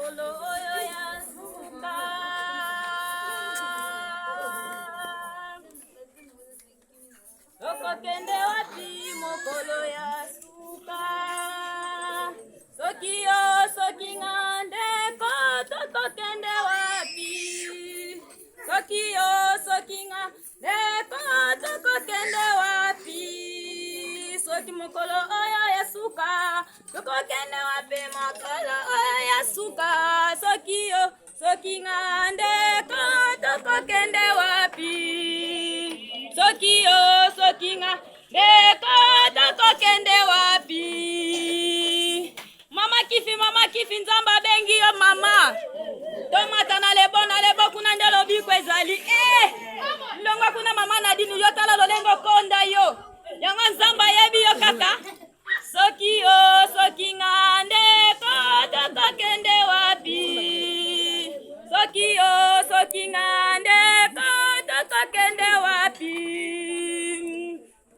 mokolo oyo ya suka. Tokokende wapi mokolo ya suka. Soki yo soki ngande ko tokokende wapi. Soki yo soki ngande ko tokokende wapi. Soki mokolo oyo ya suka. Tokokende wapi mokolo oyo ya suka. Soki yo soki ngande ko tokokende wapi. Soki yo soki ngande ko tokokende wapi. Mama kifi nzamba bengi yo mama. Tomata na lebo kuna ndelo biko ezali. Ndongo kuna mama na dinu yo tala lolengo konda yo. Yango nzamba yebi yo kaka. Soki yo soki ngande ko tokokende wapi. Soki yo soki ngande ko tokokende wapi.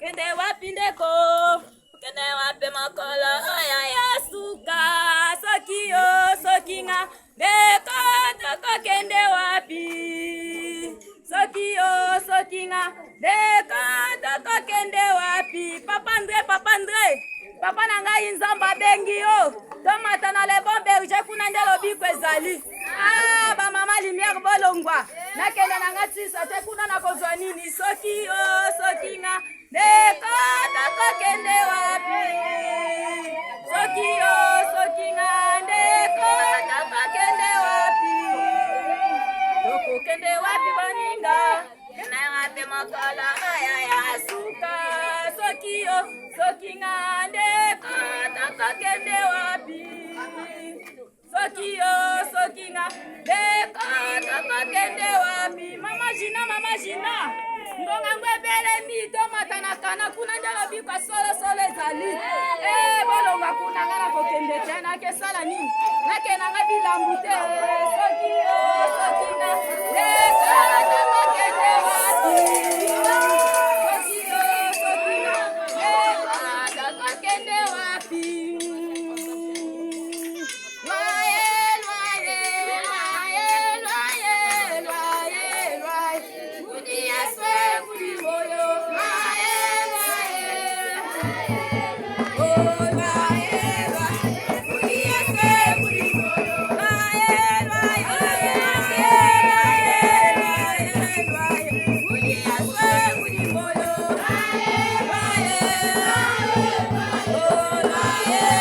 Kende wapi ndeko. Kende wapi makolo oya ya suka. Soki yo soki ngande ko tokokende wapi. Soki yo soki ngande ko tokokende wapi. Papa Andre papa nanga inzamba bengi yo. Tomata na le bon berger kuna ndelo biko ezali. Ba mama lumière bolongwa. Nakenda nanga tsisa te kuna na kozwa nini. Soki yo soki ngande ko tokokende wapi. Soki yo soki ngande ko tokokende wapi. Tokokende wapi baninga. Kende wapi makala aya ya suka. Soki yo soki ngande ko tokokende wapi. Soki yo soki ngande ko tokokende wapi. Mama Jina ndonga ngwebele mito matana kana kuna ndelo biko solo ezali. Bolonga kuna ngana kokende tena ke sala nini. Nakena ngabilambu te. Soki yo soki ngande ko tokokende wapi. Soki yo soki ngande ko tokokende wapi. Yeah.